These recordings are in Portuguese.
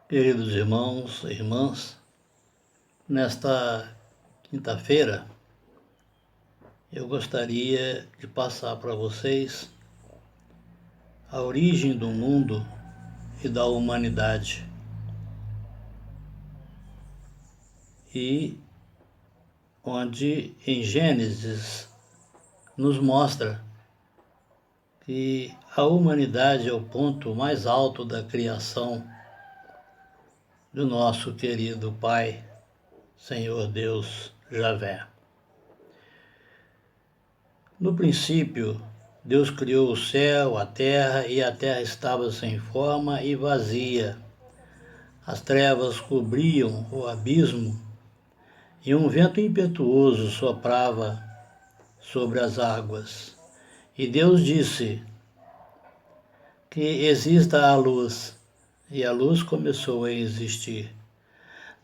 Queridos irmãos e irmãs, nesta quinta-feira eu gostaria de passar para vocês a origem do mundo e da humanidade e onde em Gênesis nos mostra que a humanidade é o ponto mais alto da criação do nosso querido Pai, Senhor Deus Javé. No princípio, Deus criou o céu, a terra, e a terra estava sem forma e vazia. As trevas cobriam o abismo, e um vento impetuoso soprava sobre as águas. E Deus disse que exista a luz, e a luz começou a existir.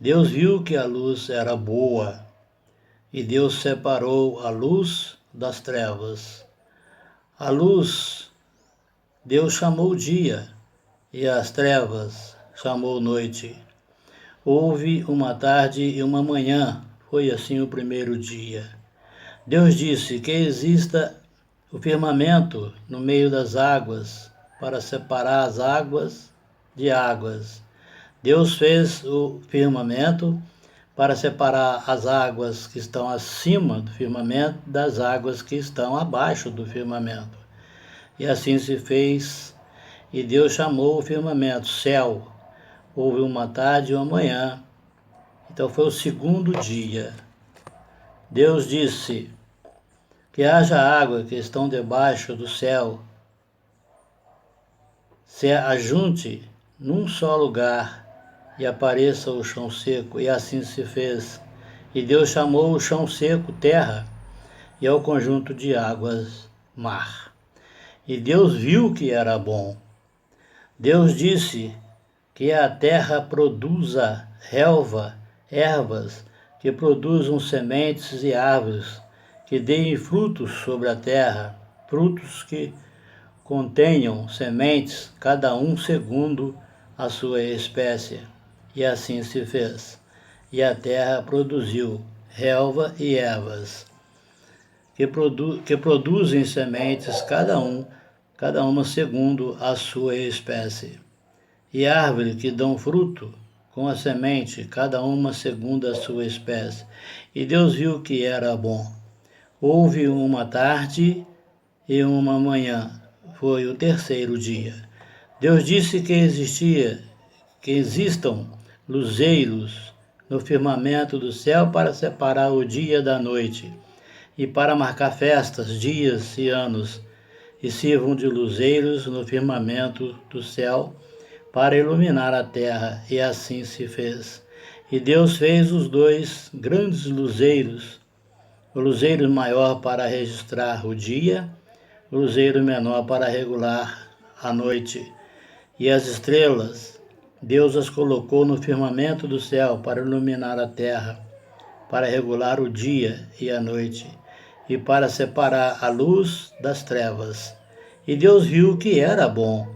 Deus viu que a luz era boa, e Deus separou a luz das trevas. A luz Deus chamou dia, e as trevas chamou noite. Houve uma tarde e uma manhã, foi assim o primeiro dia. Deus disse que exista o firmamento no meio das águas, para separar as águas de águas. Deus fez o firmamento para separar as águas que estão acima do firmamento das águas que estão abaixo do firmamento. E assim se fez, e Deus chamou o firmamento céu. Houve uma tarde e uma manhã, então foi o segundo dia. Deus disse que haja água que estão debaixo do céu, se ajunte num só lugar e apareça o chão seco, e assim se fez. E Deus chamou o chão seco terra, e ao conjunto de águas mar. E Deus viu que era bom. Deus disse que a terra produza relva, ervas, que produzam sementes e árvores, que deem frutos sobre a terra, frutos que contenham sementes, cada um segundo a sua espécie. E assim se fez. E a terra produziu relva e ervas, que produzem sementes, cada uma segundo a sua espécie. E árvores que dão fruto com a semente, cada uma segundo a sua espécie. E Deus viu que era bom. Houve uma tarde e uma manhã, foi o terceiro dia. Deus disse que existam luzeiros no firmamento do céu para separar o dia da noite, e para marcar festas, dias e anos, e sirvam de luzeiros no firmamento do céu para iluminar a terra, e assim se fez. E Deus fez os dois grandes luzeiros, o luzeiro maior para registrar o dia, o luzeiro menor para regular a noite. E as estrelas, Deus as colocou no firmamento do céu para iluminar a terra, para regular o dia e a noite, e para separar a luz das trevas. E Deus viu que era bom.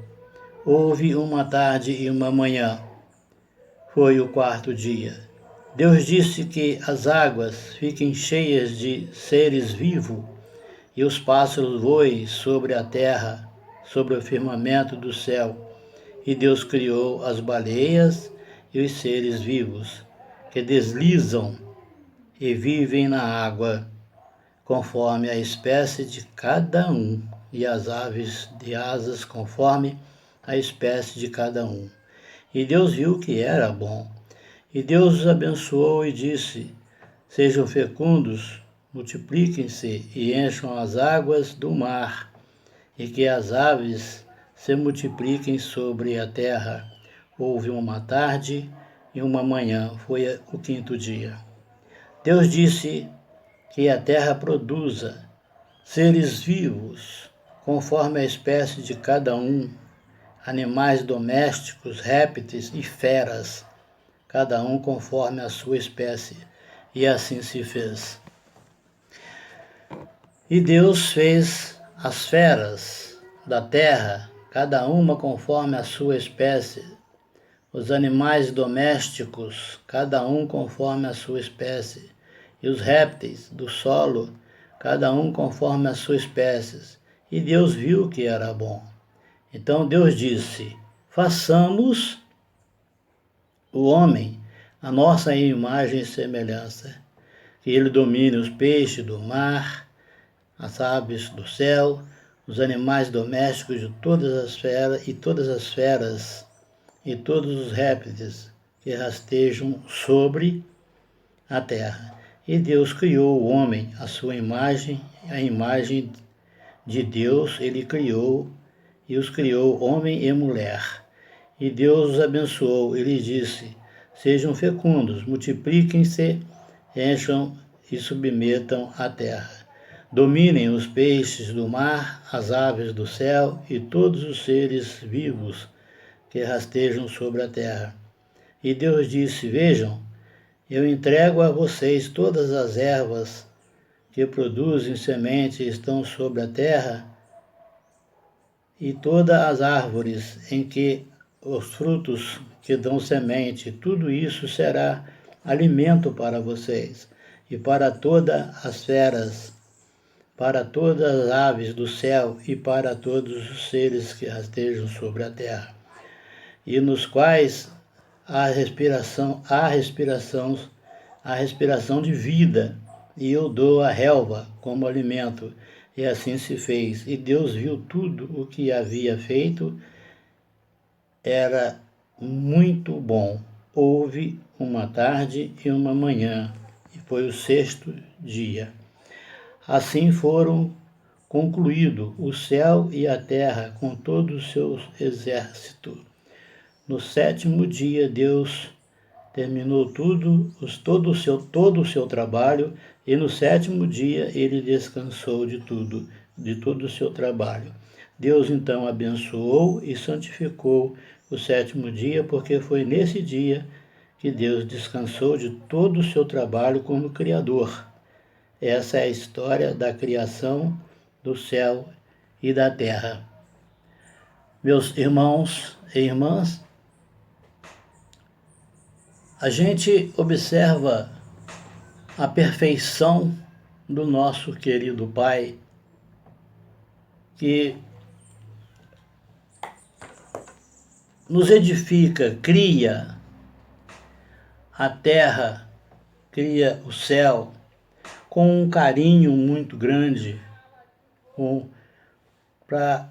Houve uma tarde e uma manhã, foi o quarto dia. Deus disse que as águas fiquem cheias de seres vivos, e os pássaros voem sobre a terra, sobre o firmamento do céu. E Deus criou as baleias e os seres vivos, que deslizam e vivem na água, conforme a espécie de cada um, e as aves de asas, conforme a espécie de cada um. E Deus viu que era bom. E Deus os abençoou e disse: sejam fecundos, multipliquem-se e encham as águas do mar, e que as aves se multipliquem sobre a terra. Houve uma tarde e uma manhã, foi o quinto dia. Deus disse que a terra produza seres vivos, conforme a espécie de cada um, animais domésticos, répteis e feras, cada um conforme a sua espécie. E assim se fez. E Deus fez as feras da terra, cada uma conforme a sua espécie, os animais domésticos, cada um conforme a sua espécie, e os répteis do solo, cada um conforme a sua espécie. E Deus viu que era bom. Então Deus disse: façamos o homem a nossa imagem e semelhança, que ele domine os peixes do mar, as aves do céu, os animais domésticos de todas as feras e todos os répteis que rastejam sobre a terra. E Deus criou o homem, a sua imagem, a imagem de Deus ele criou, e os criou homem e mulher. E Deus os abençoou, ele disse: sejam fecundos, multipliquem-se, encham e submetam a terra. Dominem os peixes do mar, as aves do céu e todos os seres vivos que rastejam sobre a terra. E Deus disse: vejam, eu entrego a vocês todas as ervas que produzem semente e estão sobre a terra, e todas as árvores em que os frutos que dão semente, tudo isso será alimento para vocês, e para todas as feras, para todas as aves do céu e para todos os seres que rastejam sobre a terra, e nos quais há respiração de vida, e eu dou a relva como alimento. E assim se fez. E Deus viu tudo o que havia feito, era muito bom. Houve uma tarde e uma manhã, e foi o sexto dia. Assim foram concluídos o céu e a terra com todo o seu exército. No sétimo dia, Deus terminou todo o seu trabalho, e no sétimo dia ele descansou de todo o seu trabalho. Deus então abençoou e santificou o sétimo dia, porque foi nesse dia que Deus descansou de todo o seu trabalho como Criador. Essa é a história da criação do céu e da terra. Meus irmãos e irmãs, a gente observa a perfeição do nosso querido Pai, que nos edifica, cria a terra, cria o céu, com um carinho muito grande, para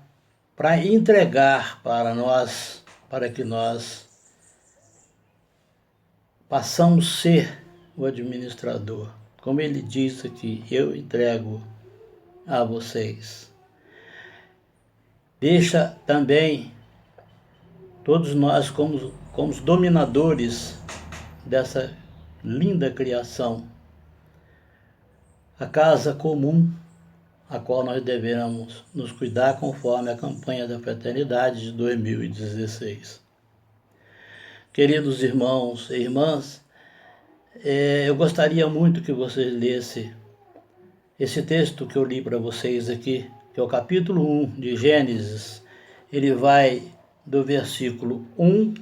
entregar para nós, para que nós passamos a ser o administrador. Como ele diz aqui, eu entrego a vocês. Deixa também todos nós como dominadores dessa linda criação, a casa comum, a qual nós devemos nos cuidar conforme a campanha da Fraternidade de 2016. Queridos irmãos e irmãs, eu gostaria muito que vocês lessem esse texto que eu li para vocês aqui, que é o capítulo 1 de Gênesis. Ele vai do versículo 1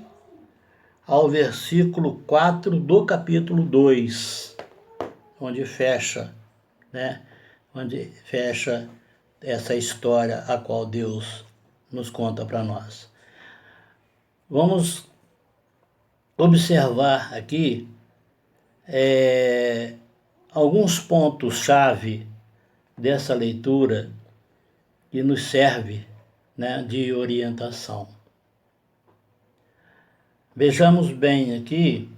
ao versículo 4 do capítulo 2, onde fecha, onde fecha essa história a qual Deus nos conta para nós. Vamos observar aqui alguns pontos-chave dessa leitura que nos serve, de orientação. Vejamos bem aqui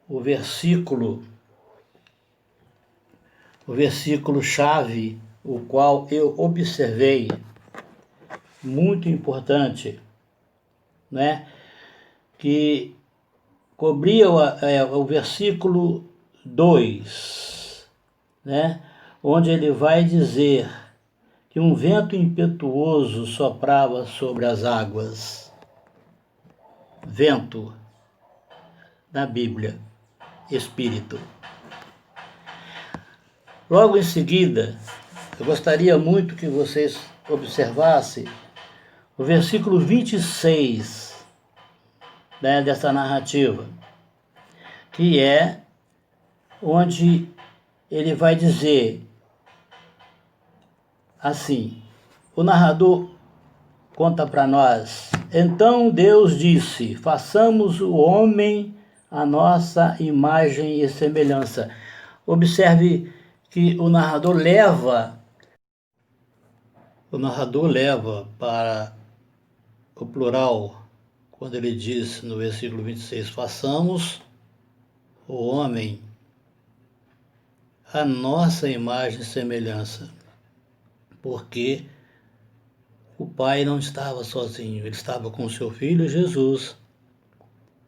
o versículo-chave, o qual eu observei, muito importante, que cobria o versículo 2, onde ele vai dizer que um vento impetuoso soprava sobre as águas. Vento, na Bíblia, Espírito. Logo em seguida, eu gostaria muito que vocês observassem o versículo 26, né, dessa narrativa, que é onde ele vai dizer assim, o narrador conta para nós: então Deus disse, façamos o homem a nossa imagem e semelhança. Observe que o narrador leva para o plural, quando ele diz no versículo 26, façamos o homem a nossa imagem e semelhança, porque o Pai não estava sozinho, ele estava com o seu Filho Jesus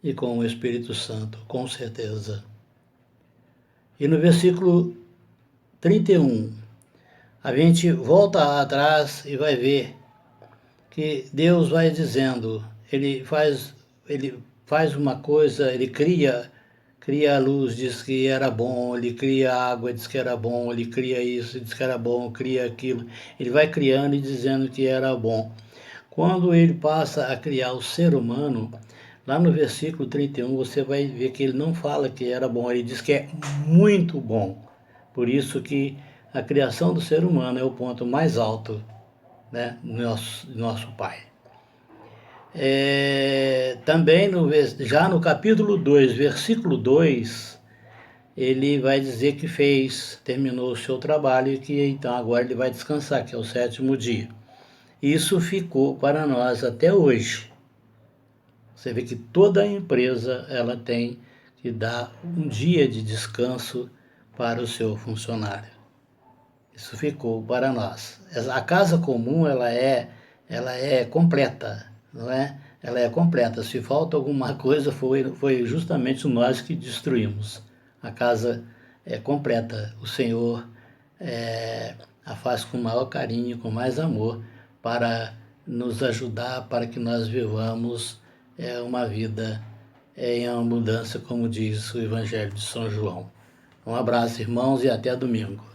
e com o Espírito Santo, com certeza. E no versículo 31, a gente volta atrás e vai ver que Deus vai dizendo, ele faz uma coisa, ele cria a luz, diz que era bom, ele cria a água, diz que era bom, ele cria isso, diz que era bom, cria aquilo. Ele vai criando e dizendo que era bom. Quando ele passa a criar o ser humano, lá no versículo 31, você vai ver que ele não fala que era bom, ele diz que é muito bom. Por isso que a criação do ser humano é o ponto mais alto, né, nosso Pai. Também já no capítulo 2, versículo 2, ele vai dizer que terminou o seu trabalho e que então agora ele vai descansar, que é o 7º dia. Isso ficou para nós até hoje. Você vê que toda empresa ela tem que dar um dia de descanso para o seu funcionário. Isso ficou para nós. A casa comum ela é completa, não é? Ela é completa. Se falta alguma coisa, foi justamente nós que destruímos. A casa é completa. O Senhor a faz com maior carinho, com mais amor, para nos ajudar, para que nós vivamos uma vida em abundância, como diz o Evangelho de São João. Um abraço, irmãos, e até domingo.